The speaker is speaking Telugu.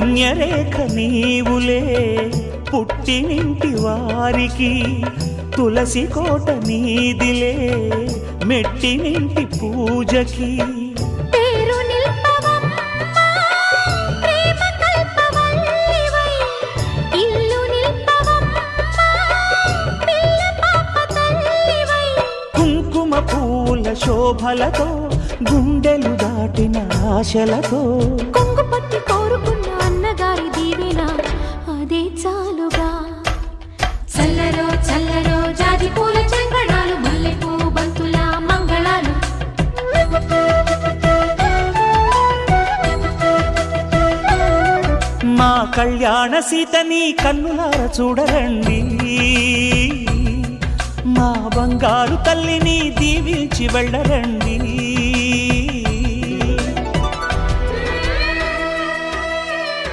పుణ్యరేఖ నీవులే పుట్టినింటి వారికి, తులసి కోట నీదిలే మెట్టినింటి పూజకి. కుంకుమ పూల శోభలతో గుండెలు దాటిన ఆశలతో, కొంగు పట్టి కోరుకున్న అన్నగారి దీవెన అదే చాలుగా. చల్లరో చల్లరో జాజి పూల చంగడాలు, మల్లెపూ బంతుల మంగళాలు. మా కళ్యాణ సీతని కన్నులార చూడరండి, మా బంగారు తల్లిని దీవించి వెళ్ళరండి.